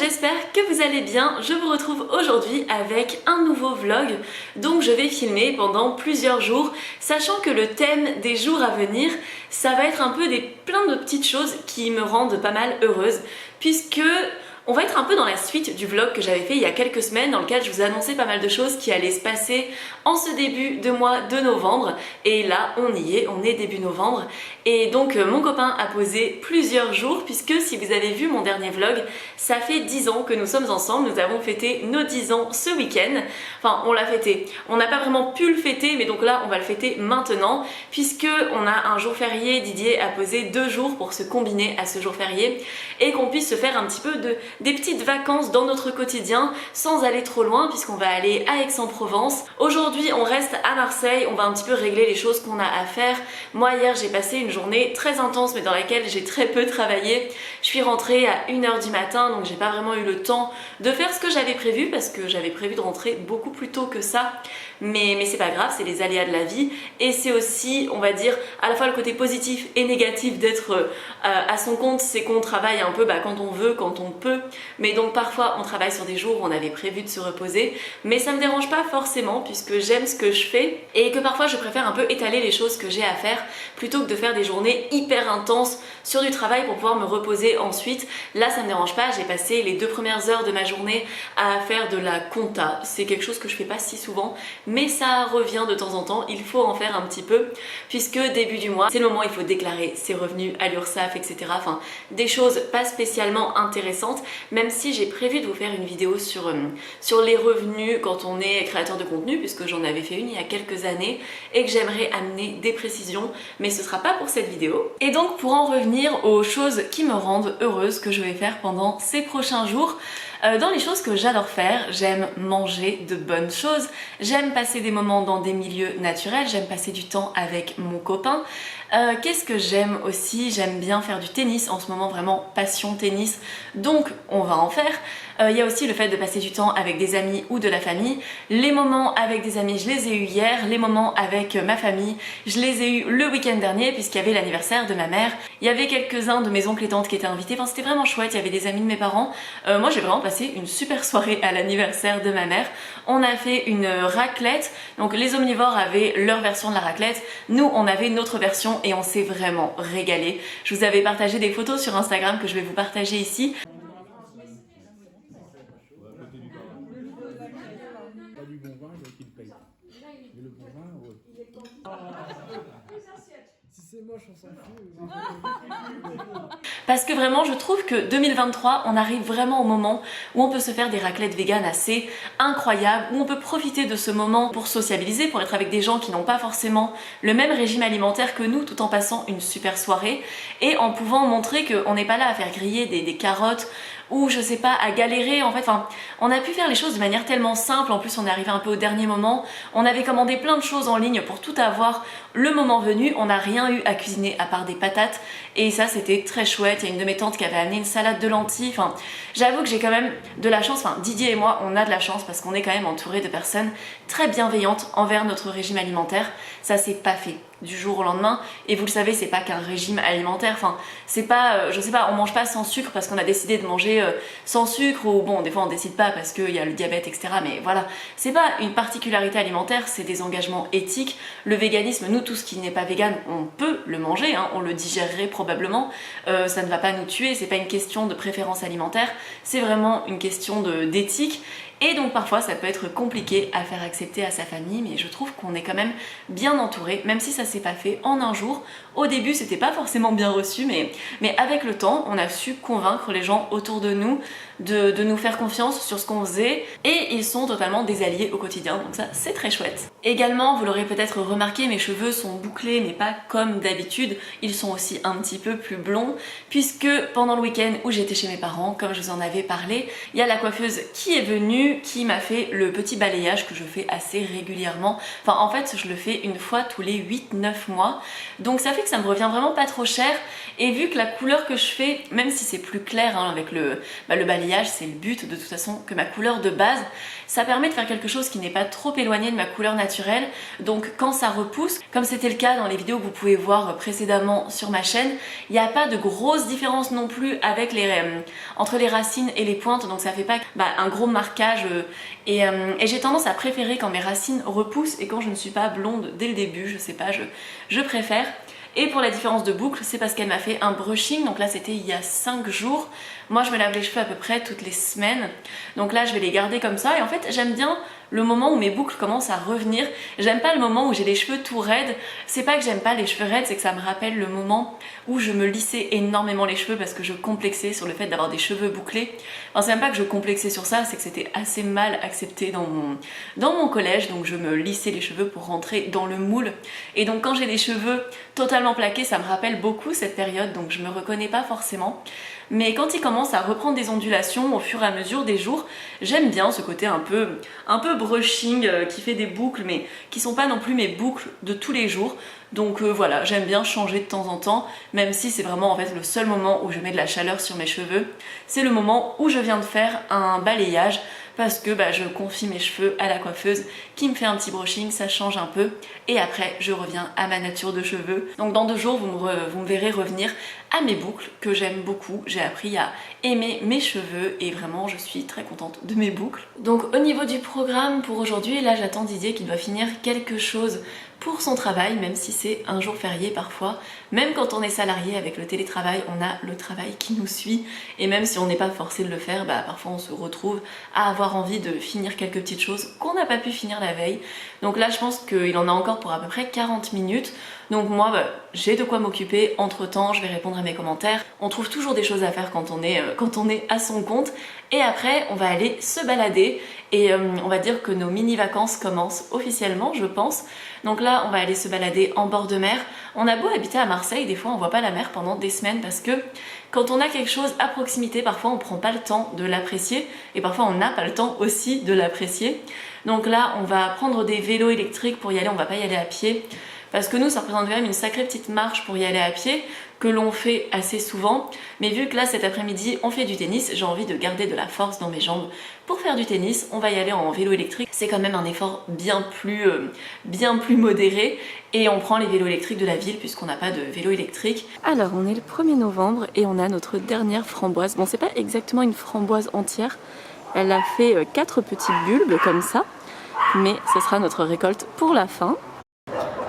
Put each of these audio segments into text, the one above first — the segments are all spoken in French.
j'espère que vous allez bien. Je vous retrouve aujourd'hui avec un nouveau vlog. Donc je vais filmer pendant plusieurs jours, sachant que le thème des jours à venir, ça va être un peu plein de petites choses qui me rendent pas mal heureuse, puisque on va être un peu dans la suite du vlog que j'avais fait il y a quelques semaines, dans lequel je vous annonçais pas mal de choses qui allaient se passer en ce début de mois de novembre. Et là, on y est, on est début novembre. Et donc mon copain a posé plusieurs jours, puisque si vous avez vu mon dernier vlog, ça fait 10 ans que nous sommes ensemble. Nous avons fêté nos 10 ans ce week-end. Enfin, on l'a fêté. On n'a pas vraiment pu le fêter, mais donc là, on va le fêter maintenant, puisque on a un jour férié. Didier a posé 2 jours pour se combiner à ce jour férié et qu'on puisse se faire un petit peu des petites vacances dans notre quotidien sans aller trop loin, puisqu'on va aller à Aix-en-Provence. Aujourd'hui on reste à Marseille, on va un petit peu régler les choses qu'on a à faire. Moi hier j'ai passé une journée très intense mais dans laquelle j'ai très peu travaillé. Je suis rentrée à 1h du matin, donc j'ai pas vraiment eu le temps de faire ce que j'avais prévu, parce que j'avais prévu de rentrer beaucoup plus tôt que ça. Mais c'est pas grave, c'est les aléas de la vie, et c'est aussi, on va dire, à la fois le côté positif et négatif d'être à son compte, c'est qu'on travaille un peu quand on veut, quand on peut, mais donc parfois on travaille sur des jours où on avait prévu de se reposer, mais ça me dérange pas forcément puisque j'aime ce que je fais et que parfois je préfère un peu étaler les choses que j'ai à faire plutôt que de faire des journées hyper intenses sur du travail pour pouvoir me reposer ensuite. Là ça me dérange pas, j'ai passé les 2 premières heures de ma journée à faire de la compta, c'est quelque chose que je fais pas si souvent, mais ça revient de temps en temps, il faut en faire un petit peu, puisque début du mois, c'est le moment où il faut déclarer ses revenus à l'URSSAF, etc. Enfin, des choses pas spécialement intéressantes, même si j'ai prévu de vous faire une vidéo sur les revenus quand on est créateur de contenu, puisque j'en avais fait une il y a quelques années, et que j'aimerais amener des précisions, mais ce sera pas pour cette vidéo. Et donc pour en revenir aux choses qui me rendent heureuse, que je vais faire pendant ces prochains jours, dans les choses que j'adore faire, j'aime manger de bonnes choses, j'aime passer des moments dans des milieux naturels, j'aime passer du temps avec mon copain. Qu'est-ce que j'aime aussi? J'aime bien faire du tennis, en ce moment vraiment passion tennis, donc on va en faire. Il y a aussi le fait de passer du temps avec des amis ou de la famille. Les moments avec des amis, je les ai eus hier, les moments avec ma famille, je les ai eus le week-end dernier puisqu'il y avait l'anniversaire de ma mère. Il y avait quelques-uns de mes oncles et tantes qui étaient invités, enfin c'était vraiment chouette, il y avait des amis de mes parents. Moi j'ai vraiment passé une super soirée à l'anniversaire de ma mère. On a fait une raclette, donc les omnivores avaient leur version de la raclette, nous on avait notre version et on s'est vraiment régalé. Je vous avais partagé des photos sur Instagram que je vais vous partager ici. Parce que vraiment je trouve que 2023 on arrive vraiment au moment où on peut se faire des raclettes véganes assez incroyables, où on peut profiter de ce moment pour sociabiliser, pour être avec des gens qui n'ont pas forcément le même régime alimentaire que nous, tout en passant une super soirée et en pouvant montrer qu'on n'est pas là à faire griller des carottes ou je sais pas, à galérer en fait. Enfin, on a pu faire les choses de manière tellement simple, en plus on est arrivé un peu au dernier moment, on avait commandé plein de choses en ligne pour tout avoir le moment venu, on n'a rien eu à cuisiner à part des patates et ça c'était très chouette. Il y a une de mes tantes qui avait amené une salade de lentilles, enfin j'avoue que j'ai quand même de la chance, enfin Didier et moi on a de la chance parce qu'on est quand même entouré de personnes très bienveillantes envers notre régime alimentaire. Ça s'est pas fait du jour au lendemain et vous le savez c'est pas qu'un régime alimentaire, enfin c'est pas, je sais pas, on mange pas sans sucre parce qu'on a décidé de manger sans sucre, ou bon des fois on décide pas parce qu'il y a le diabète etc, mais voilà, c'est pas une particularité alimentaire, c'est des engagements éthiques. Le véganisme, nous tout ce qui n'est pas vegan on peut le manger, hein, on le digérerait probablement, ça ne va pas nous tuer, c'est pas une question de préférence alimentaire, c'est vraiment une question d'éthique. Et donc parfois ça peut être compliqué à faire accepter à sa famille, mais je trouve qu'on est quand même bien entouré, même si ça s'est pas fait en un jour. Au début c'était pas forcément bien reçu, mais avec le temps on a su convaincre les gens autour de nous de nous faire confiance sur ce qu'on faisait, et ils sont totalement des alliés au quotidien, donc ça c'est très chouette. Également, vous l'aurez peut-être remarqué, mes cheveux sont bouclés mais pas comme d'habitude, ils sont aussi un petit peu plus blonds, puisque pendant le week-end où j'étais chez mes parents, comme je vous en avais parlé, il y a la coiffeuse qui est venue, qui m'a fait le petit balayage que je fais assez régulièrement. Enfin en fait je le fais une fois tous les 8-9 mois. Donc ça fait que ça me revient vraiment pas trop cher. Et vu que la couleur que je fais, même si c'est plus clair hein, avec le balayage, c'est le but de toute façon, que ma couleur de base, ça permet de faire quelque chose qui n'est pas trop éloigné de ma couleur naturelle. Donc quand ça repousse, comme c'était le cas dans les vidéos que vous pouvez voir précédemment sur ma chaîne, il n'y a pas de grosse différence non plus avec entre les racines et les pointes. Donc ça fait pas un gros marquage. Et j'ai tendance à préférer quand mes racines repoussent et quand je ne suis pas blonde dès le début, je sais pas, je préfère. Et pour la différence de boucle, c'est parce qu'elle m'a fait un brushing, donc là c'était il y a 5 jours. Moi je me lave les cheveux à peu près toutes les semaines, donc là je vais les garder comme ça. Et en fait j'aime bien le moment où mes boucles commencent à revenir. J'aime pas le moment où j'ai les cheveux tout raides. C'est pas que j'aime pas les cheveux raides, c'est que ça me rappelle le moment où je me lissais énormément les cheveux parce que je complexais sur le fait d'avoir des cheveux bouclés. Enfin c'est même pas que je complexais sur ça, c'est que c'était assez mal accepté dans mon collège, donc je me lissais les cheveux pour rentrer dans le moule. Et donc quand j'ai les cheveux totalement plaqués, ça me rappelle beaucoup cette période, donc je me reconnais pas forcément. Mais quand il commence à reprendre des ondulations au fur et à mesure des jours, j'aime bien ce côté un peu brushing qui fait des boucles mais qui sont pas non plus mes boucles de tous les jours. Donc voilà, j'aime bien changer de temps en temps, même si c'est vraiment en fait le seul moment où je mets de la chaleur sur mes cheveux. C'est le moment où je viens de faire un balayage parce que je confie mes cheveux à la coiffeuse qui me fait un petit brushing, ça change un peu et après je reviens à ma nature de cheveux. Donc dans 2 jours vous me verrez revenir à mes boucles que j'aime beaucoup. J'ai appris à aimer mes cheveux et vraiment je suis très contente de mes boucles. Donc au niveau du programme pour aujourd'hui, là j'attends Didier qui doit finir quelque chose pour son travail, même si c'est un jour férié parfois. Même quand on est salarié avec le télétravail, on a le travail qui nous suit et même si on n'est pas forcé de le faire, parfois on se retrouve à avoir envie de finir quelques petites choses qu'on n'a pas pu finir la veille. Donc là je pense qu'il en a encore pour à peu près 40 minutes. Donc moi j'ai de quoi m'occuper, entre temps je vais répondre à mes commentaires. On trouve toujours des choses à faire quand on est à son compte. Et après on va aller se balader et on va dire que nos mini vacances commencent officiellement je pense. Donc là on va aller se balader en bord de mer. On a beau habiter à Marseille, des fois on voit pas la mer pendant des semaines parce que quand on a quelque chose à proximité, parfois on prend pas le temps de l'apprécier et parfois on n'a pas le temps aussi de l'apprécier. Donc là on va prendre des vélos électriques pour y aller, on va pas y aller à pied. Parce que nous, ça représente quand même une sacrée petite marche pour y aller à pied, que l'on fait assez souvent. Mais vu que là, cet après-midi, on fait du tennis, j'ai envie de garder de la force dans mes jambes pour faire du tennis. On va y aller en vélo électrique. C'est quand même un effort bien plus modéré. Et on prend les vélos électriques de la ville puisqu'on n'a pas de vélo électrique. Alors, on est le 1er novembre et on a notre dernière framboise. Bon, c'est pas exactement une framboise entière. Elle a fait 4 petits bulbes comme ça. Mais ce sera notre récolte pour la fin.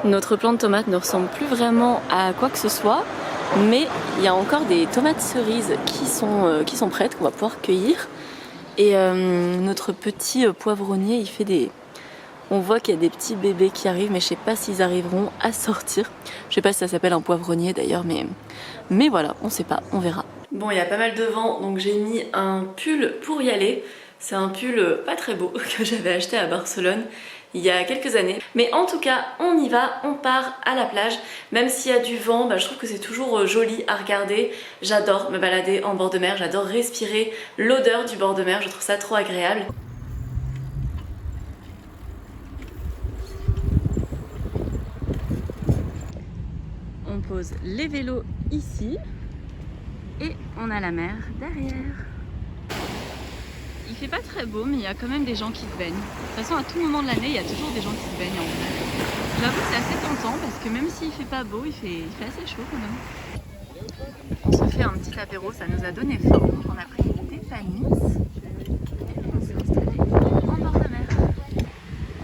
Notre plant de tomates ne ressemble plus vraiment à quoi que ce soit, mais il y a encore des tomates cerises qui sont prêtes, qu'on va pouvoir cueillir. Et notre petit poivronnier, il fait des... On voit qu'il y a des petits bébés qui arrivent, mais je sais pas s'ils arriveront à sortir. Je sais pas si ça s'appelle un poivronnier d'ailleurs, mais voilà, on sait pas, on verra. Bon, il y a pas mal de vent, donc j'ai mis un pull pour y aller. C'est un pull pas très beau que j'avais acheté à Barcelone il y a quelques années. Mais en tout cas, on y va, on part à la plage. Même s'il y a du vent, je trouve que c'est toujours joli à regarder. J'adore me balader en bord de mer, j'adore respirer l'odeur du bord de mer, je trouve ça trop agréable. On pose les vélos ici et on a la mer derrière. Il fait pas très beau, mais il y a quand même des gens qui se baignent. De toute façon, à tout moment de l'année, il y a toujours des gens qui se baignent en plage. J'avoue que c'est assez tentant parce que même s'il fait pas beau, il fait assez chaud quand même. On se fait un petit apéro, ça nous a donné faim. On a pris des panis et on s'est installé en bord de mer.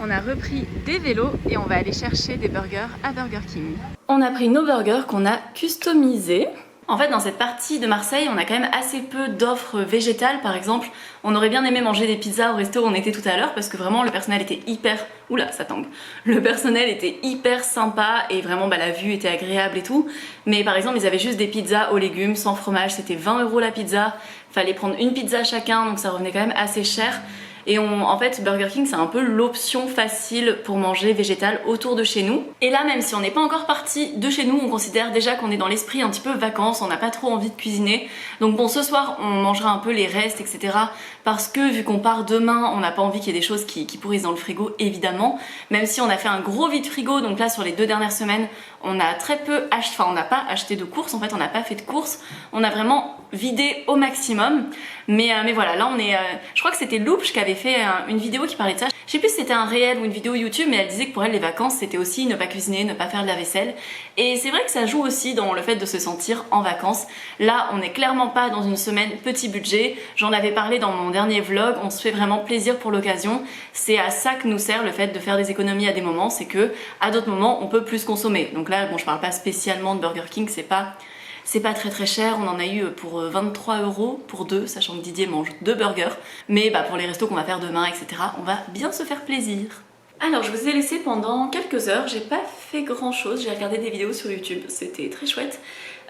On a repris des vélos et on va aller chercher des burgers à Burger King. On a pris nos burgers qu'on a customisés. En fait, dans cette partie de Marseille, on a quand même assez peu d'offres végétales. Par exemple, on aurait bien aimé manger des pizzas au resto où on était tout à l'heure parce que vraiment le personnel était hyper... Oula, ça tangue. Le personnel était hyper sympa et vraiment la vue était agréable et tout. Mais par exemple, ils avaient juste des pizzas aux légumes sans fromage. C'était 20 € la pizza. Fallait prendre une pizza chacun, donc ça revenait quand même assez cher. Et en fait Burger King c'est un peu l'option facile pour manger végétal autour de chez nous. Et là, même si on n'est pas encore parti de chez nous, on considère déjà qu'on est dans l'esprit un petit peu vacances, on n'a pas trop envie de cuisiner. Donc bon, ce soir on mangera un peu les restes, etc. Parce que vu qu'on part demain, on n'a pas envie qu'il y ait des choses qui pourrissent dans le frigo, évidemment. Même si on a fait un gros vide frigo, donc là sur les 2 dernières semaines, on a très peu acheté, enfin on n'a pas acheté de courses, en fait on n'a pas fait de courses. On a vraiment vidé au maximum. Mais voilà, là on est... je crois que c'était Louche qui avait fait une vidéo qui parlait de ça. Je sais plus si c'était un réel ou une vidéo YouTube, mais elle disait que pour elle les vacances c'était aussi ne pas cuisiner, ne pas faire de la vaisselle. Et c'est vrai que ça joue aussi dans le fait de se sentir en vacances. Là on n'est clairement pas dans une semaine petit budget. J'en avais parlé dans mon dernier vlog, on se fait vraiment plaisir pour l'occasion. C'est à ça que nous sert le fait de faire des économies à des moments, c'est que à d'autres moments on peut plus consommer. Donc là bon, je parle pas spécialement de Burger King, c'est pas très cher, on en a eu pour 23 € pour 2, sachant que Didier mange 2 burgers. Mais pour les restos qu'on va faire demain, etc., on va bien se faire plaisir. Alors je vous ai laissé pendant quelques heures, j'ai pas fait grand chose, j'ai regardé des vidéos sur YouTube, c'était très chouette.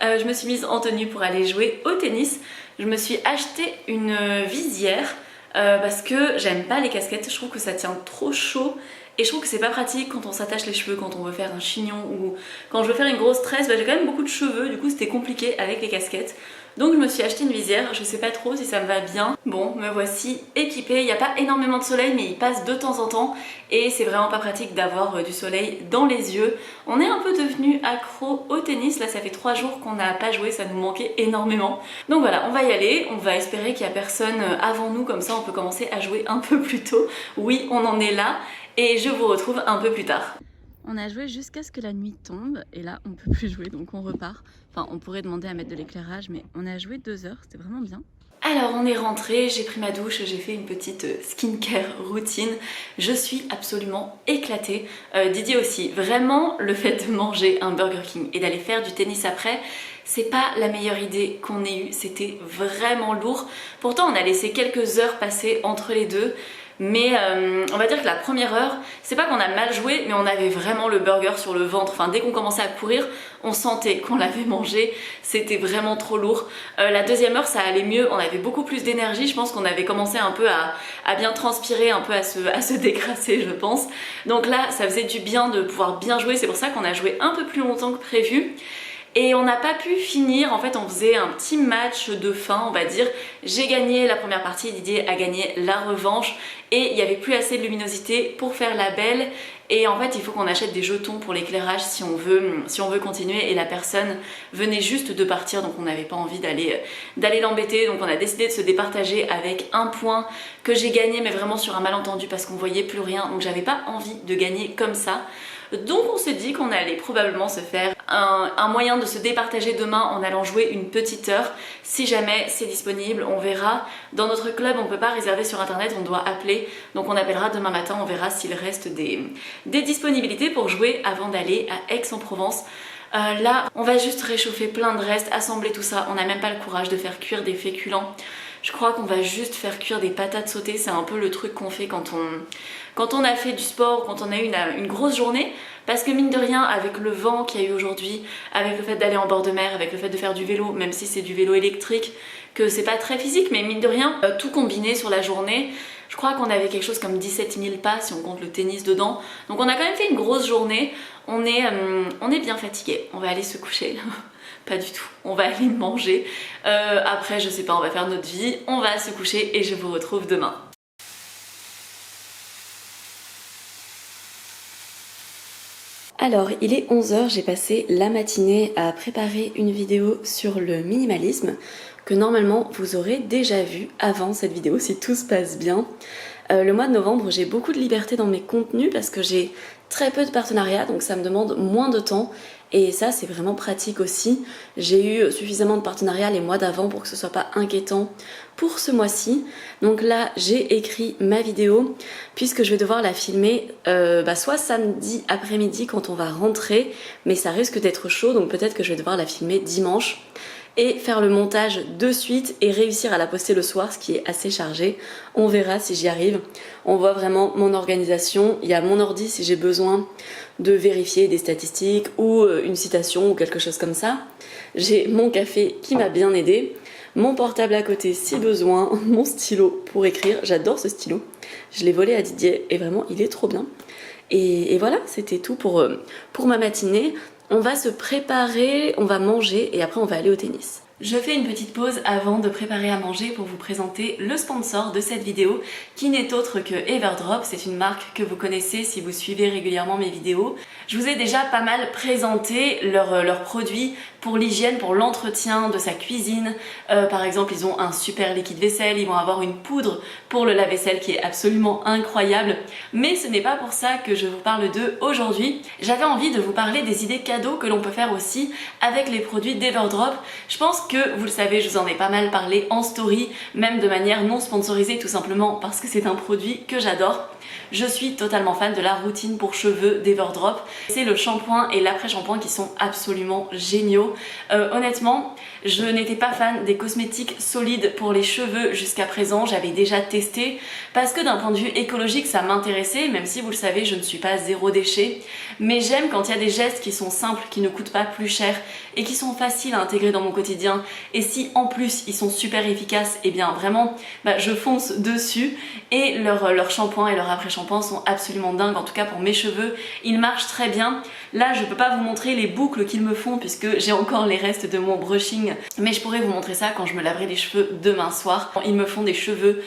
Je me suis mise en tenue pour aller jouer au tennis. Je me suis acheté une visière parce que j'aime pas les casquettes, je trouve que ça tient trop chaud. Et je trouve que c'est pas pratique quand on s'attache les cheveux, quand on veut faire un chignon ou quand je veux faire une grosse tresse. J'ai quand même beaucoup de cheveux, du coup c'était compliqué avec les casquettes. Donc je me suis acheté une visière, je sais pas trop si ça me va bien. Bon, me voici équipée, il n'y a pas énormément de soleil mais il passe de temps en temps et c'est vraiment pas pratique d'avoir du soleil dans les yeux. On est un peu devenu accro au tennis, là ça fait 3 jours qu'on n'a pas joué, ça nous manquait énormément. Donc voilà, on va y aller, on va espérer qu'il n'y a personne avant nous, comme ça on peut commencer à jouer un peu plus tôt. Oui, on en est là et je vous retrouve un peu plus tard. On a joué jusqu'à ce que la nuit tombe et là on peut plus jouer donc on repart. Enfin on pourrait demander à mettre de l'éclairage mais on a joué 2 heures, c'était vraiment bien. Alors on est rentré, j'ai pris ma douche, j'ai fait une petite skincare routine. Je suis absolument éclatée. Didier aussi. Vraiment le fait de manger un Burger King et d'aller faire du tennis après, c'est pas la meilleure idée qu'on ait eue. C'était vraiment lourd. Pourtant on a laissé quelques heures passer entre les deux. Mais on va dire que la première heure, c'est pas qu'on a mal joué, mais on avait vraiment le burger sur le ventre. Enfin, dès qu'on commençait à courir, on sentait qu'on l'avait mangé. C'était vraiment trop lourd. La deuxième heure, ça allait mieux. On avait beaucoup plus d'énergie. Je pense qu'on avait commencé un peu à bien transpirer, un peu à se dégrasser, je pense. Donc là, ça faisait du bien de pouvoir bien jouer. C'est pour ça qu'on a joué un peu plus longtemps que prévu. Et on n'a pas pu finir, en fait on faisait un petit match de fin, on va dire. J'ai gagné la première partie, Didier a gagné la revanche et il n'y avait plus assez de luminosité pour faire la belle. Et en fait il faut qu'on achète des jetons pour l'éclairage si on veut continuer, et la personne venait juste de partir donc on n'avait pas envie d'aller l'embêter. Donc on a décidé de se départager avec un point que j'ai gagné mais vraiment sur un malentendu parce qu'on voyait plus rien, donc j'avais pas envie de gagner comme ça. Donc on s'est dit qu'on allait probablement se faire un moyen de se départager demain en allant jouer une petite heure. Si jamais c'est disponible, on verra. Dans notre club, on ne peut pas réserver sur internet, on doit appeler. Donc on appellera demain matin, on verra s'il reste des disponibilités pour jouer avant d'aller à Aix-en-Provence. Là, on va juste réchauffer plein de restes, assembler tout ça. On n'a même pas le courage de faire cuire des féculents. Je crois qu'on va juste faire cuire des patates sautées. C'est un peu le truc qu'on fait quand on a fait du sport, quand on a eu une grosse journée. Parce que mine de rien, avec le vent qu'il y a eu aujourd'hui, avec le fait d'aller en bord de mer, avec le fait de faire du vélo, même si c'est du vélo électrique, que c'est pas très physique, mais mine de rien, tout combiné sur la journée, je crois qu'on avait quelque chose comme 17 000 pas si on compte le tennis dedans. Donc on a quand même fait une grosse journée. On est bien fatigué. On va aller se coucher. Pas du tout. On va aller manger. Après, je sais pas, on va faire notre vie. On va se coucher et je vous retrouve demain. Alors, il est 11 h, j'ai passé la matinée à préparer une vidéo sur le minimalisme que normalement vous aurez déjà vu avant cette vidéo si tout se passe bien. Le mois de novembre, j'ai beaucoup de liberté dans mes contenus parce que j'ai très peu de partenariats, donc ça me demande moins de temps. Et ça, c'est vraiment pratique aussi. J'ai eu suffisamment de partenariats les mois d'avant pour que ce soit pas inquiétant pour ce mois-ci. Donc là, j'ai écrit ma vidéo puisque je vais devoir la filmer soit samedi après-midi quand on va rentrer, mais ça risque d'être chaud, donc peut-être que je vais devoir la filmer dimanche et faire le montage de suite et réussir à la poster le soir, ce qui est assez chargé. On verra si j'y arrive. On voit vraiment mon organisation. Il y a mon ordi si j'ai besoin de vérifier des statistiques ou une citation ou quelque chose comme ça. J'ai mon café qui m'a bien aidé. mon portable à côté si besoin, mon stylo pour écrire. J'adore ce stylo. Je l'ai volé à Didier et vraiment il est trop bien. Et voilà, c'était tout pour ma matinée. On va se préparer, on va manger et après on va aller au tennis. Je fais une petite pause avant de préparer à manger pour vous présenter le sponsor de cette vidéo qui n'est autre que Everdrop. C'est une marque que vous connaissez si vous suivez régulièrement mes vidéos. Je vous ai déjà pas mal présenté leurs produits pour l'hygiène, pour l'entretien de sa cuisine. Par exemple, ils ont un super liquide vaisselle, ils vont avoir une poudre pour le lave-vaisselle qui est absolument incroyable. Mais ce n'est pas pour ça que je vous parle d'eux aujourd'hui. J'avais envie de vous parler des idées cadeaux que l'on peut faire aussi avec les produits d'Everdrop. Je pense que vous le savez, je vous en ai pas mal parlé en story, même de manière non sponsorisée, tout simplement parce que c'est un produit que j'adore. Je suis totalement fan de la routine pour cheveux d'Everdrop. C'est le shampoing et l'après-shampoing qui sont absolument géniaux. Honnêtement, je n'étais pas fan des cosmétiques solides pour les cheveux jusqu'à présent. J'avais déjà testé parce que d'un point de vue écologique, ça m'intéressait, même si vous le savez, je ne suis pas zéro déchet. Mais j'aime quand il y a des gestes qui sont simples, qui ne coûtent pas plus cher et qui sont faciles à intégrer dans mon quotidien. Et si en plus ils sont super efficaces, et bien vraiment, je fonce dessus. Et leur shampoing et leur après-shampoing sont absolument dingues. En tout cas pour mes cheveux, ils marchent très bien. Là, je peux pas vous montrer les boucles qu'ils me font puisque j'ai encore les restes de mon brushing, mais je pourrais vous montrer ça quand je me laverai les cheveux demain soir. Ils me font des cheveux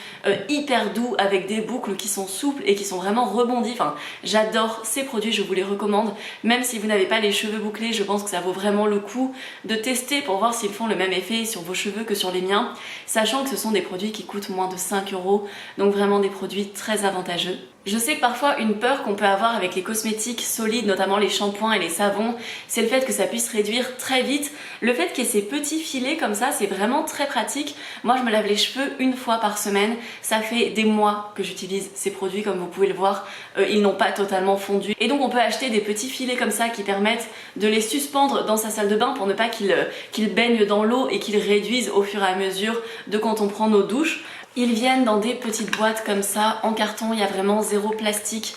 hyper doux avec des boucles qui sont souples et qui sont vraiment rebondies. Enfin, j'adore ces produits, je vous les recommande. Même si vous n'avez pas les cheveux bouclés, je pense que ça vaut vraiment le coup de tester pour voir s'ils font le même effet sur vos cheveux que sur les miens, sachant que ce sont des produits qui coûtent moins de 5 €, donc vraiment des produits très avantageux. Je sais que parfois une peur qu'on peut avoir avec les cosmétiques solides, notamment les shampoings et les savons, c'est le fait que ça puisse réduire très vite. Le fait qu'il y ait ces petits filets comme ça, c'est vraiment très pratique. Moi, je me lave les cheveux une fois par semaine. Ça fait des mois que j'utilise ces produits, comme vous pouvez le voir. Ils n'ont pas totalement fondu. Et donc, on peut acheter des petits filets comme ça qui permettent de les suspendre dans sa salle de bain pour ne pas qu'ils baignent dans l'eau et qu'ils réduisent au fur et à mesure de quand on prend nos douches. Ils viennent dans des petites boîtes comme ça, en carton, il y a vraiment zéro plastique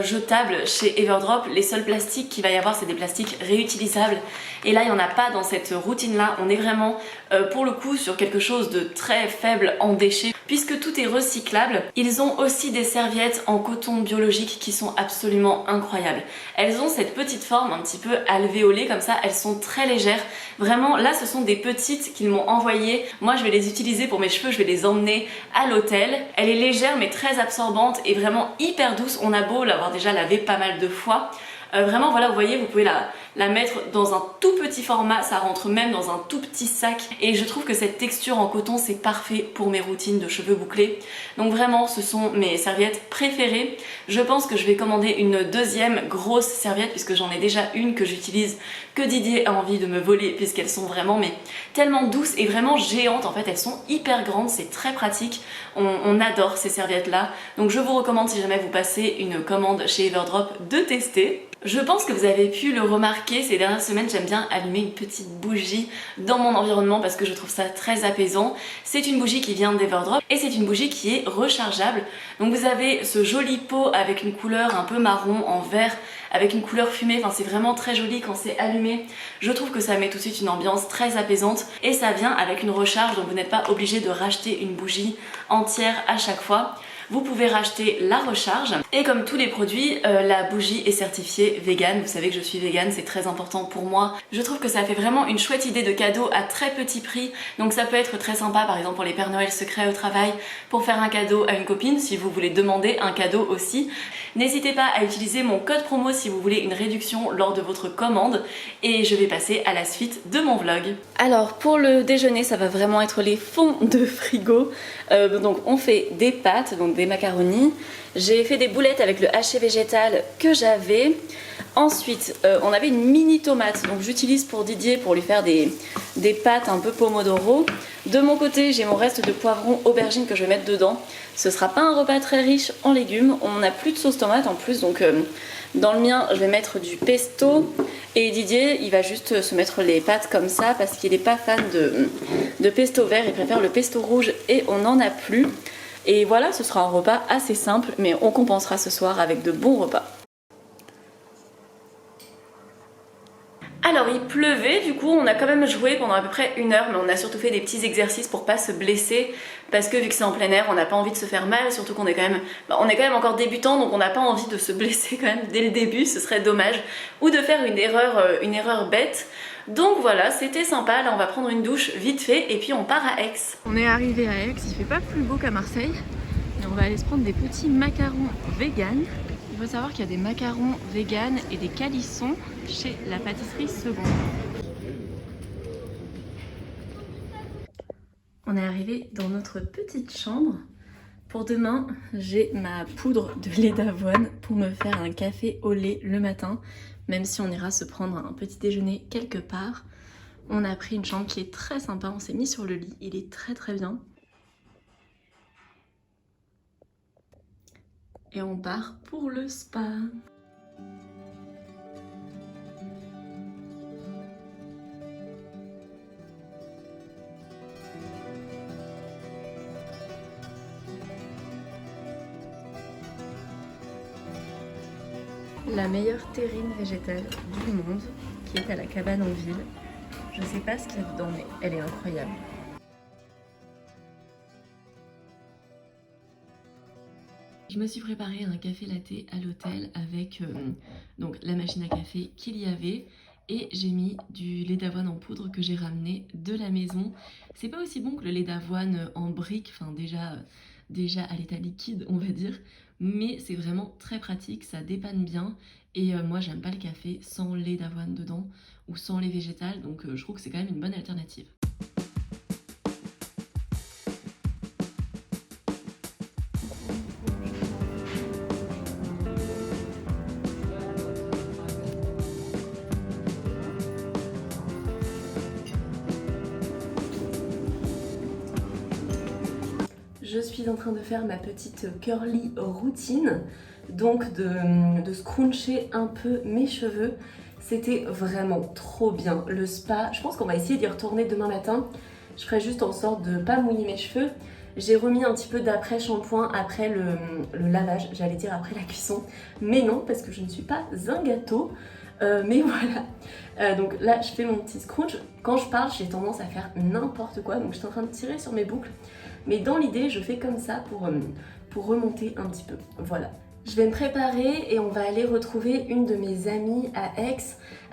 jetable chez Everdrop. Les seuls plastiques qu'il va y avoir, c'est des plastiques réutilisables. Et là, il n'y en a pas dans cette routine-là. On est vraiment, pour le coup, sur quelque chose de très faible en déchets, puisque tout est recyclable. Ils ont aussi des serviettes en coton biologique qui sont absolument incroyables. Elles ont cette petite forme un petit peu alvéolée, comme ça, elles sont très légères. Vraiment, là, ce sont des petites qu'ils m'ont envoyées. Moi, je vais les utiliser pour mes cheveux, je vais les emmener à l'hôtel. Elle est légère mais très absorbante et vraiment hyper douce. On a beau l'avoir déjà lavé pas mal de fois. Vraiment voilà, vous voyez, vous pouvez la mettre dans un tout petit format, ça rentre même dans un tout petit sac et je trouve que cette texture en coton c'est parfait pour mes routines de cheveux bouclés. Donc vraiment ce sont mes serviettes préférées. Je pense que je vais commander une deuxième grosse serviette puisque j'en ai déjà une que j'utilise, que Didier a envie de me voler puisqu'elles sont vraiment mais tellement douces et vraiment géantes. En fait elles sont hyper grandes, c'est très pratique. On adore ces serviettes là. Donc je vous recommande si jamais vous passez une commande chez Everdrop de tester. Je pense que vous avez pu le remarquer ces dernières semaines, j'aime bien allumer une petite bougie dans mon environnement parce que je trouve ça très apaisant. C'est une bougie qui vient d'Everdrop et c'est une bougie qui est rechargeable. Donc vous avez ce joli pot avec une couleur un peu marron en vert avec une couleur fumée, enfin c'est vraiment très joli quand c'est allumé. Je trouve que ça met tout de suite une ambiance très apaisante et ça vient avec une recharge donc vous n'êtes pas obligé de racheter une bougie entière à chaque fois. Vous pouvez racheter la recharge et comme tous les produits, la bougie est certifiée vegan. Vous savez que je suis vegan, c'est très important pour moi. Je trouve que ça fait vraiment une chouette idée de cadeau à très petit prix. Donc ça peut être très sympa par exemple pour les Pères Noël secrets au travail, pour faire un cadeau à une copine si vous voulez demander un cadeau aussi. N'hésitez pas à utiliser mon code promo si vous voulez une réduction lors de votre commande et je vais passer à la suite de mon vlog. Alors pour le déjeuner, ça va vraiment être les fonds de frigo. Donc on fait des pâtes, donc des macaronis. J'ai fait des boulettes avec le haché végétal que j'avais. Ensuite, on avait une mini tomate, donc j'utilise pour Didier pour lui faire des pâtes un peu pomodoro. De mon côté, j'ai mon reste de poivron aubergine que je vais mettre dedans. Ce sera pas un repas très riche en légumes. On n'a plus de sauce tomate en plus, donc dans le mien, je vais mettre du pesto. Et Didier, il va juste se mettre les pâtes comme ça parce qu'il n'est pas fan de pesto vert. Il préfère le pesto rouge et on n'en a plus. Et voilà, ce sera un repas assez simple, mais on compensera ce soir avec de bons repas. Alors il pleuvait, du coup on a quand même joué pendant à peu près 1 heure, mais on a surtout fait des petits exercices pour pas se blesser, parce que vu que c'est en plein air, on n'a pas envie de se faire mal, surtout qu'on est quand même, on est quand même encore débutant, donc on n'a pas envie de se blesser quand même dès le début, ce serait dommage, ou de faire une erreur bête. Donc voilà, c'était sympa, là on va prendre une douche vite fait et puis on part à Aix. On est arrivé à Aix, il fait pas plus beau qu'à Marseille, et on va aller se prendre des petits macarons vegan. Il faut savoir qu'il y a des macarons vegan et des calissons chez la pâtisserie Seconde. On est arrivé dans notre petite chambre. Pour demain, j'ai ma poudre de lait d'avoine pour me faire un café au lait le matin. Même si on ira se prendre un petit déjeuner quelque part. On a pris une chambre qui est très sympa, on s'est mis sur le lit, il est très très bien. Et on part pour le spa. La meilleure terrine végétale du monde, qui est à la cabane en ville. Je sais pas ce qu'il y a dedans, mais elle est incroyable. Je me suis préparé un café latte à l'hôtel avec donc la machine à café qu'il y avait, et j'ai mis du lait d'avoine en poudre que j'ai ramené de la maison. C'est pas aussi bon que le lait d'avoine en brique, enfin déjà à l'état liquide on va dire, mais c'est vraiment très pratique, ça dépanne bien, et moi j'aime pas le café sans lait d'avoine dedans ou sans lait végétal, donc je trouve que c'est quand même une bonne alternative. Je suis en train de faire ma petite curly routine, donc de scruncher un peu mes cheveux. C'était vraiment trop bien. Le spa, je pense qu'on va essayer d'y retourner demain matin. Je ferai juste en sorte de ne pas mouiller mes cheveux. J'ai remis un petit peu d'après-shampoing après le lavage, j'allais dire après la cuisson. Mais non, parce que je ne suis pas un gâteau. Mais voilà, donc là je fais mon petit scrunch. Quand je parle, j'ai tendance à faire n'importe quoi, donc je suis en train de tirer sur mes boucles. Mais dans l'idée, je fais comme ça pour remonter un petit peu. Voilà. Je vais me préparer et on va aller retrouver une de mes amies à Aix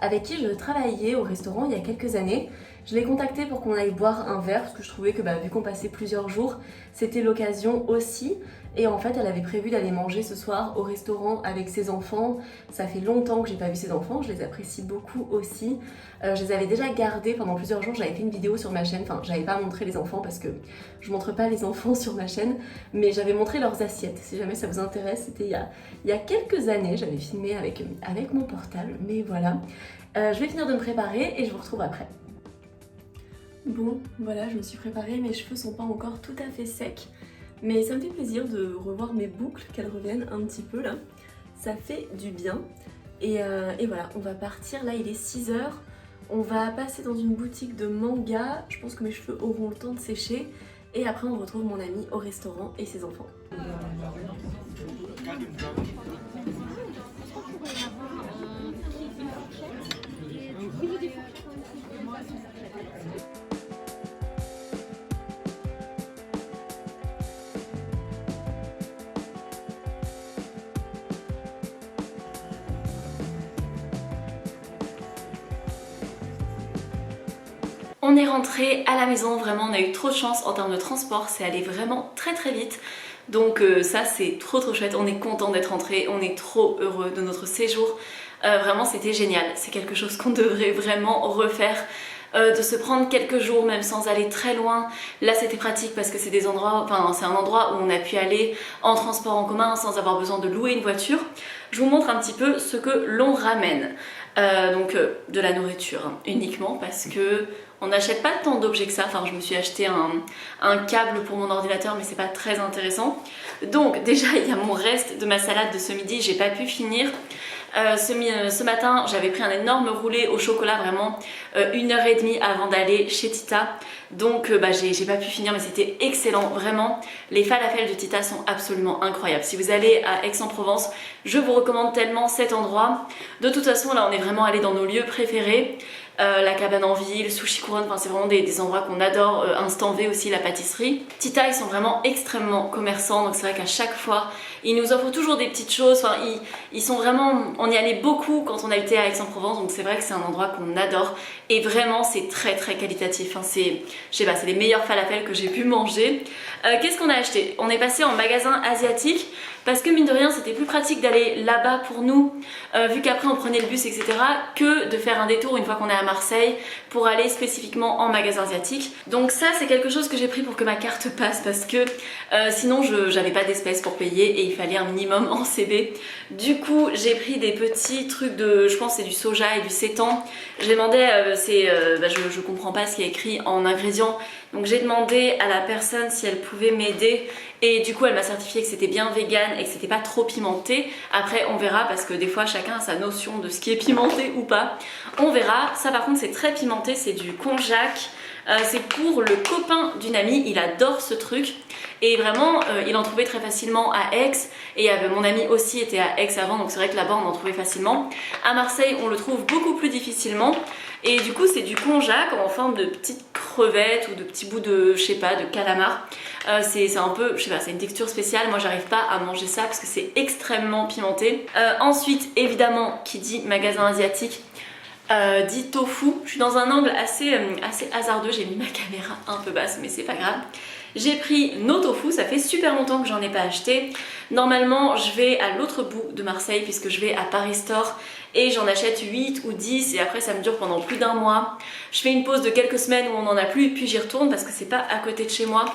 avec qui je travaillais au restaurant il y a quelques années. Je l'ai contactée pour qu'on aille boire un verre parce que je trouvais que vu qu'on passait plusieurs jours, c'était l'occasion aussi. Et en fait, elle avait prévu d'aller manger ce soir au restaurant avec ses enfants. Ça fait longtemps que j'ai pas vu ses enfants, je les apprécie beaucoup aussi. Je les avais déjà gardés pendant plusieurs jours, j'avais fait une vidéo sur ma chaîne, enfin j'avais pas montré les enfants parce que je montre pas les enfants sur ma chaîne, mais j'avais montré leurs assiettes, si jamais ça vous intéresse. C'était il y a quelques années, j'avais filmé avec mon portable, mais voilà. Je vais finir de me préparer et je vous retrouve après. Bon, voilà, je me suis préparée, mes cheveux sont pas encore tout à fait secs, mais ça me fait plaisir de revoir mes boucles, qu'elles reviennent un petit peu là. Ça fait du bien. Et voilà, on va partir, là il est 6 h. On va passer dans une boutique de manga, je pense que mes cheveux auront le temps de sécher. Et après on retrouve mon ami au restaurant et ses enfants. On est rentré à la maison, vraiment on a eu trop de chance en termes de transport, c'est allé vraiment très très vite. Donc ça c'est trop chouette, on est content d'être rentré, on est trop heureux de notre séjour. Vraiment c'était génial, c'est quelque chose qu'on devrait vraiment refaire. De se prendre quelques jours même sans aller très loin. Là c'était pratique parce que c'est des endroits, enfin c'est un endroit où on a pu aller en transport en commun sans avoir besoin de louer une voiture. Je vous montre un petit peu ce que l'on ramène. Donc de la nourriture uniquement parce que on n'achète pas tant d'objets que ça. Enfin je me suis acheté un câble pour mon ordinateur mais c'est pas très intéressant. Donc déjà il y a mon reste de ma salade de ce midi, j'ai pas pu finir. Ce matin j'avais pris un énorme roulé au chocolat, vraiment 1h30 avant d'aller chez Tita. Donc j'ai pas pu finir, mais c'était excellent, vraiment. Les falafels de Tita sont absolument incroyables. Si vous allez à Aix-en-Provence, je vous recommande tellement cet endroit. De toute façon là on est vraiment allé dans nos lieux préférés. La cabane en ville, Sushi Couronne, enfin c'est vraiment des endroits qu'on adore, Instant V aussi, la pâtisserie. Tita, ils sont vraiment extrêmement commerçants, donc c'est vrai qu'à chaque fois ils nous offrent toujours des petites choses, enfin ils sont vraiment, on y allait beaucoup quand on habitait à Aix-en-Provence, donc c'est vrai que c'est un endroit qu'on adore et vraiment c'est très très qualitatif, enfin, je sais pas, c'est les meilleurs falafels que j'ai pu manger. Qu'est-ce qu'on a acheté? On est passé en magasin asiatique parce que mine de rien c'était plus pratique d'aller là-bas pour nous, vu qu'après on prenait le bus etc, que de faire un détour une fois qu'on est à Marseille pour aller spécifiquement en magasin asiatique. Donc ça c'est quelque chose que j'ai pris pour que ma carte passe parce que sinon j'avais pas d'espèces pour payer et il fallait un minimum en CB. Du coup j'ai pris des petits trucs de, je pense c'est du soja et du sétan. J'ai demandé, je comprends pas ce qui est écrit en ingrédients, donc j'ai demandé à la personne si elle pouvait m'aider et du coup elle m'a certifié que c'était bien vegan et que c'était pas trop pimenté. Après on verra parce que des fois chacun a sa notion de ce qui est pimenté ou pas. On verra. Ça par contre c'est très pimenté, c'est du konjac. C'est pour le copain d'une amie, il adore ce truc et vraiment il en trouvait très facilement à Aix et mon ami aussi était à Aix avant, donc c'est vrai que là-bas on en trouvait facilement. À Marseille on le trouve beaucoup plus difficilement et du coup c'est du konjac en forme de petites crevettes ou de petits bouts de, je sais pas, de calamar. C'est un peu, je sais pas, c'est une texture spéciale, moi j'arrive pas à manger ça parce que c'est extrêmement pimenté. Ensuite évidemment qui dit magasin asiatique dit tofu. Je suis dans un angle assez hasardeux, j'ai mis ma caméra un peu basse mais c'est pas grave. J'ai pris nos tofu, ça fait super longtemps que j'en ai pas acheté. Normalement je vais à l'autre bout de Marseille puisque je vais à Paris Store et j'en achète 8 ou 10 et après ça me dure pendant plus d'un mois. Je fais une pause de quelques semaines où on n'en a plus puis j'y retourne parce que c'est pas à côté de chez moi.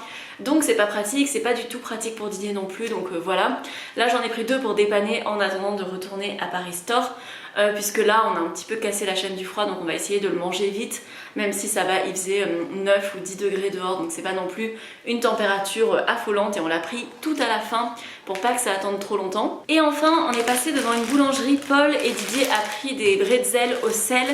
Donc c'est pas pratique, c'est pas du tout pratique pour Didier non plus, donc voilà. Là j'en ai pris 2 pour dépanner en attendant de retourner à Paris Store. Puisque là on a un petit peu cassé la chaîne du froid, donc on va essayer de le manger vite, même si ça va, il faisait 9 ou 10 degrés dehors, donc c'est pas non plus une température affolante et on l'a pris tout à la fin pour pas que ça attende trop longtemps. Et enfin on est passé devant une boulangerie, Paul et Didier a pris des bretzels au sel,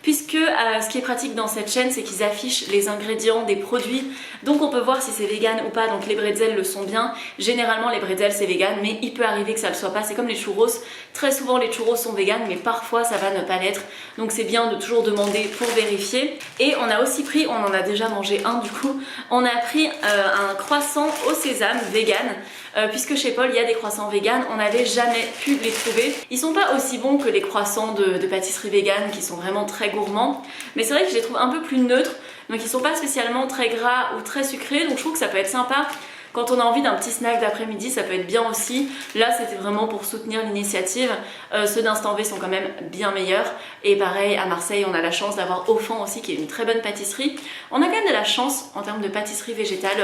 puisque ce qui est pratique dans cette chaîne c'est qu'ils affichent les ingrédients des produits, donc on peut voir si c'est vegan ou pas. Donc les bretzels le sont bien, généralement les bretzels c'est vegan, mais il peut arriver que ça le soit pas, c'est comme les churros, très souvent les churros sont vegan mais parfois ça va ne pas l'être, donc c'est bien de toujours demander pour vérifier. Et on a aussi pris, on en a déjà mangé un du coup, on a pris un croissant au sésame vegan, puisque chez Paul il y a des croissants vegan, on n'avait jamais pu les trouver. Ils sont pas aussi bons que les croissants de pâtisserie vegan qui sont vraiment très gourmands, mais c'est vrai que je les trouve un peu plus neutres, donc ils sont pas spécialement très gras ou très sucrés, donc je trouve que ça peut être sympa. Quand on a envie d'un petit snack d'après-midi, ça peut être bien aussi. Là, c'était vraiment pour soutenir l'initiative. Ceux d'Instant V sont quand même bien meilleurs. Et pareil, à Marseille, on a la chance d'avoir Aufan aussi, qui est une très bonne pâtisserie. On a quand même de la chance en termes de pâtisserie végétale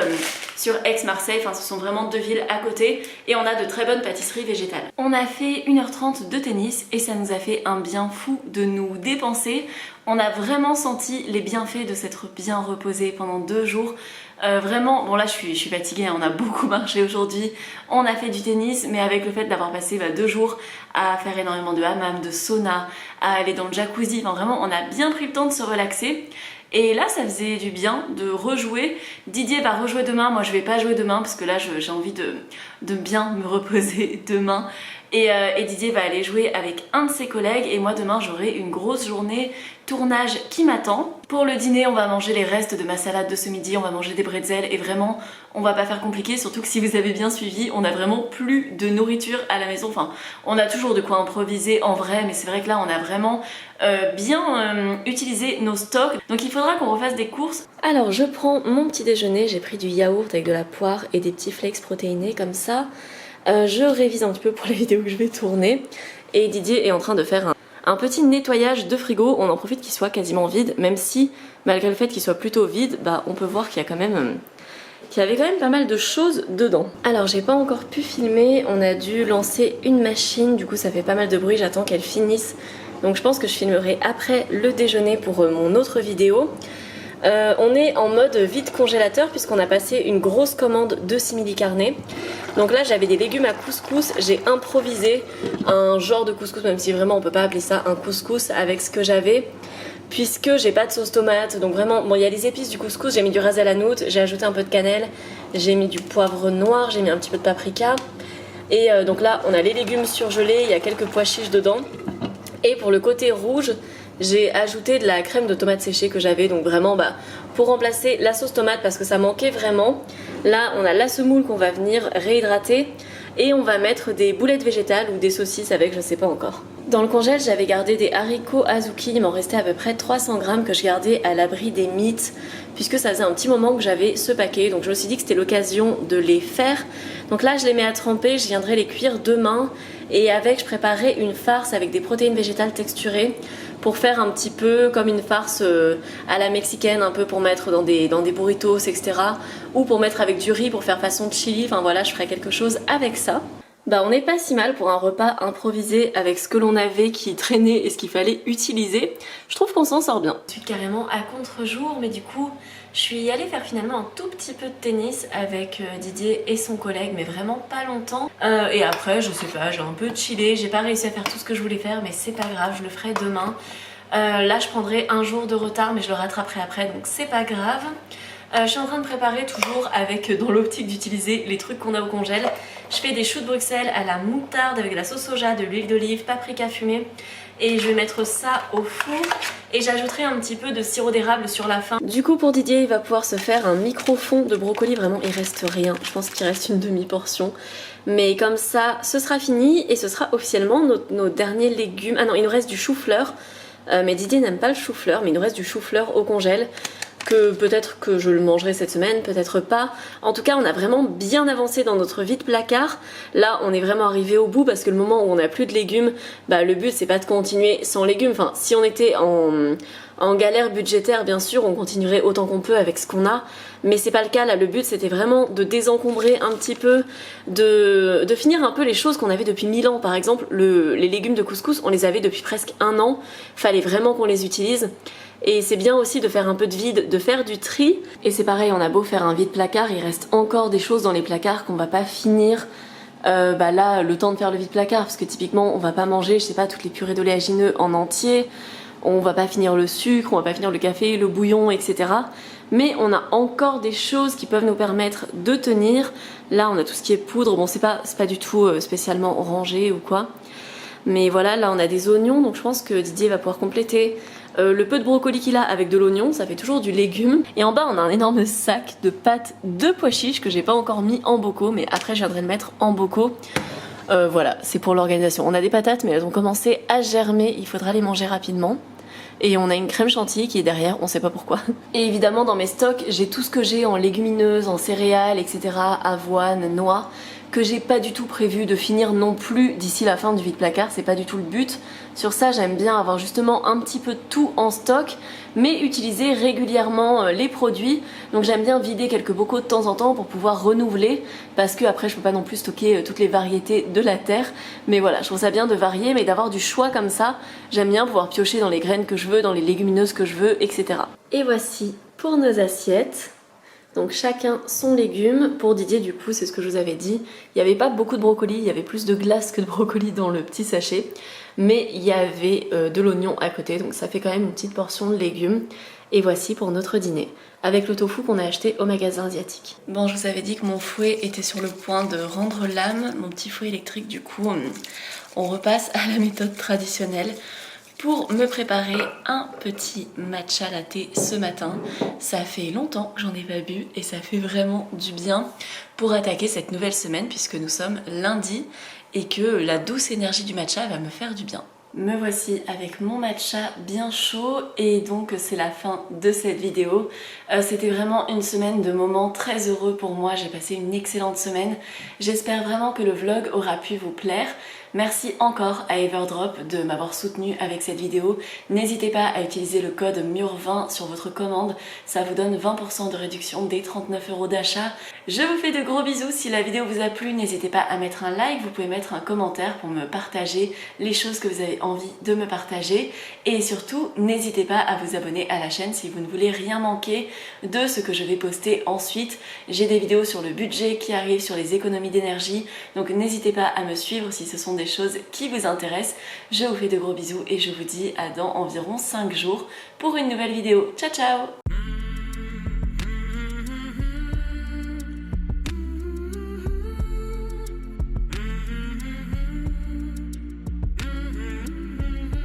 sur Aix-Marseille. Enfin, ce sont vraiment 2 villes à côté. Et on a de très bonnes pâtisseries végétales. On a fait 1h30 de tennis et ça nous a fait un bien fou de nous dépenser. On a vraiment senti les bienfaits de s'être bien reposé pendant 2 jours. Vraiment, bon là je suis fatiguée, hein, on a beaucoup marché aujourd'hui, on a fait du tennis, mais avec le fait d'avoir passé 2 jours à faire énormément de hammam, de sauna, à aller dans le jacuzzi, enfin vraiment on a bien pris le temps de se relaxer. Et là ça faisait du bien de rejouer. Didier va rejouer demain, moi je vais pas jouer demain parce que là j'ai envie de bien me reposer demain. Et Didier va aller jouer avec un de ses collègues et moi demain j'aurai une grosse journée tournage qui m'attend. Pour le dîner on va manger les restes de ma salade de ce midi, on va manger des bretzels et vraiment on va pas faire compliqué, surtout que si vous avez bien suivi on a vraiment plus de nourriture à la maison, enfin on a toujours de quoi improviser en vrai, mais c'est vrai que là on a vraiment bien utilisé nos stocks, donc il faudra qu'on refasse des courses. Alors je prends mon petit déjeuner, j'ai pris du yaourt avec de la poire et des petits flakes protéinés comme ça. Je révise un petit peu pour les vidéos que je vais tourner et Didier est en train de faire un petit nettoyage de frigo. On en profite qu'il soit quasiment vide, même si malgré le fait qu'il soit plutôt vide, on peut voir qu'il y a quand même qu'il y avait quand même pas mal de choses dedans. Alors j'ai pas encore pu filmer, on a dû lancer une machine, du coup ça fait pas mal de bruit, j'attends qu'elle finisse, donc je pense que je filmerai après le déjeuner pour mon autre vidéo. On est en mode vide congélateur puisqu'on a passé une grosse commande de simili-carné. Donc là j'avais des légumes à couscous, j'ai improvisé un genre de couscous, même si vraiment on peut pas appeler ça un couscous avec ce que j'avais, puisque j'ai pas de sauce tomate. Donc vraiment, bon, il y a les épices du couscous, j'ai mis du ras el hanout, j'ai ajouté un peu de cannelle, j'ai mis du poivre noir, j'ai mis un petit peu de paprika. Et donc là on a les légumes surgelés, il y a quelques pois chiches dedans. Et pour le côté rouge, j'ai ajouté de la crème de tomate séchée que j'avais, donc vraiment pour remplacer la sauce tomate parce que ça manquait vraiment. Là on a la semoule qu'on va venir réhydrater et on va mettre des boulettes végétales ou des saucisses avec, je sais pas encore. Dans le congèle j'avais gardé des haricots azuki, il m'en restait à peu près 300 grammes que je gardais à l'abri des mites puisque ça faisait un petit moment que j'avais ce paquet, donc je me suis dit que c'était l'occasion de les faire. Donc là je les mets à tremper, je viendrai les cuire demain et avec je préparais une farce avec des protéines végétales texturées pour faire un petit peu comme une farce à la mexicaine, un peu pour mettre dans des burritos, etc. Ou pour mettre avec du riz pour faire façon chili, enfin voilà, je ferai quelque chose avec ça. On n'est pas si mal pour un repas improvisé avec ce que l'on avait qui traînait et ce qu'il fallait utiliser. Je trouve qu'on s'en sort bien. Je suis carrément à contre-jour, mais du coup, je suis allée faire finalement un tout petit peu de tennis avec Didier et son collègue, mais vraiment pas longtemps. Et après, je sais pas, j'ai un peu chillé, j'ai pas réussi à faire tout ce que je voulais faire, mais c'est pas grave, je le ferai demain. Là, je prendrai un jour de retard, mais je le rattraperai après, donc c'est pas grave. Je suis en train de préparer toujours avec dans l'optique d'utiliser les trucs qu'on a au congèle. Je fais des choux de Bruxelles à la moutarde avec de la sauce soja, de l'huile d'olive, paprika fumé. Et je vais mettre ça au four et j'ajouterai un petit peu de sirop d'érable sur la fin. Du coup pour Didier il va pouvoir se faire un micro fond de brocoli, vraiment il reste rien, je pense qu'il reste une demi-portion. Mais comme ça ce sera fini et ce sera officiellement nos derniers légumes. Ah non, il nous reste du chou-fleur, mais Didier n'aime pas le chou-fleur, mais il nous reste du chou-fleur au congèle. Que peut-être que je le mangerai cette semaine, peut-être pas. En tout cas, on a vraiment bien avancé dans notre vide placard. Là, on est vraiment arrivé au bout parce que le moment où on n'a plus de légumes, le but c'est pas de continuer sans légumes. Enfin, si on était en galère budgétaire, bien sûr, on continuerait autant qu'on peut avec ce qu'on a. Mais c'est pas le cas. Là, le but c'était vraiment de désencombrer un petit peu, de finir un peu les choses qu'on avait depuis 1000 ans. Par exemple, les légumes de couscous, on les avait depuis presque 1 an. Fallait vraiment qu'on les utilise. Et c'est bien aussi de faire un peu de vide, de faire du tri. Et c'est pareil, on a beau faire un vide placard, il reste encore des choses dans les placards qu'on va pas finir. Là, le temps de faire le vide placard, parce que typiquement, on va pas manger, je sais pas, toutes les purées d'oléagineux en entier. On va pas finir le sucre, on va pas finir le café, le bouillon, etc. Mais on a encore des choses qui peuvent nous permettre de tenir. Là, on a tout ce qui est poudre. Bon, c'est pas du tout spécialement rangé ou quoi. Mais voilà, là, on a des oignons, donc je pense que Didier va pouvoir compléter. Le peu de brocoli qu'il a avec de l'oignon, ça fait toujours du légume. Et en bas on a un énorme sac de pâtes de pois chiches que j'ai pas encore mis en bocaux, mais après je viendrai le mettre en bocaux. Voilà, c'est pour l'organisation. On a des patates mais elles ont commencé à germer, il faudra les manger rapidement. Et on a une crème chantilly qui est derrière, on sait pas pourquoi. Et évidemment dans mes stocks, j'ai tout ce que j'ai en légumineuses, en céréales, etc. Avoine, noix, que j'ai pas du tout prévu de finir non plus d'ici la fin du vide placard, c'est pas du tout le but. Sur ça, j'aime bien avoir justement un petit peu de tout en stock, mais utiliser régulièrement les produits. Donc j'aime bien vider quelques bocaux de temps en temps pour pouvoir renouveler, parce que après je peux pas non plus stocker toutes les variétés de la terre. Mais voilà, je trouve ça bien de varier, mais d'avoir du choix comme ça. J'aime bien pouvoir piocher dans les graines que je veux, dans les légumineuses que je veux, etc. Et voici pour nos assiettes. Donc chacun son légume. Pour Didier du coup c'est ce que je vous avais dit, il n'y avait pas beaucoup de brocoli, il y avait plus de glace que de brocoli dans le petit sachet, mais il y avait de l'oignon à côté, donc ça fait quand même une petite portion de légumes. Et voici pour notre dîner, avec le tofu qu'on a acheté au magasin asiatique. Bon, je vous avais dit que mon fouet était sur le point de rendre l'âme, mon petit fouet électrique, du coup on repasse à la méthode traditionnelle pour me préparer un petit matcha latte ce matin. Ça fait longtemps que j'en ai pas bu et ça fait vraiment du bien pour attaquer cette nouvelle semaine puisque nous sommes lundi et que la douce énergie du matcha va me faire du bien. Me voici avec mon matcha bien chaud et donc c'est la fin de cette vidéo. C'était vraiment une semaine de moments très heureux pour moi, j'ai passé une excellente semaine. J'espère vraiment que le vlog aura pu vous plaire. Merci encore à Everdrop de m'avoir soutenu avec cette vidéo. N'hésitez pas à utiliser le code MUR20 sur votre commande, ça vous donne 20% de réduction dès 39 € d'achat. Je vous fais de gros bisous, si la vidéo vous a plu, n'hésitez pas à mettre un like, vous pouvez mettre un commentaire pour me partager les choses que vous avez envie de me partager. Et surtout, n'hésitez pas à vous abonner à la chaîne si vous ne voulez rien manquer de ce que je vais poster ensuite. J'ai des vidéos sur le budget qui arrivent, sur les économies d'énergie, donc n'hésitez pas à me suivre si ce sont des choses qui vous intéressent. Je vous fais de gros bisous et je vous dis à dans environ 5 jours pour une nouvelle vidéo. Ciao ciao!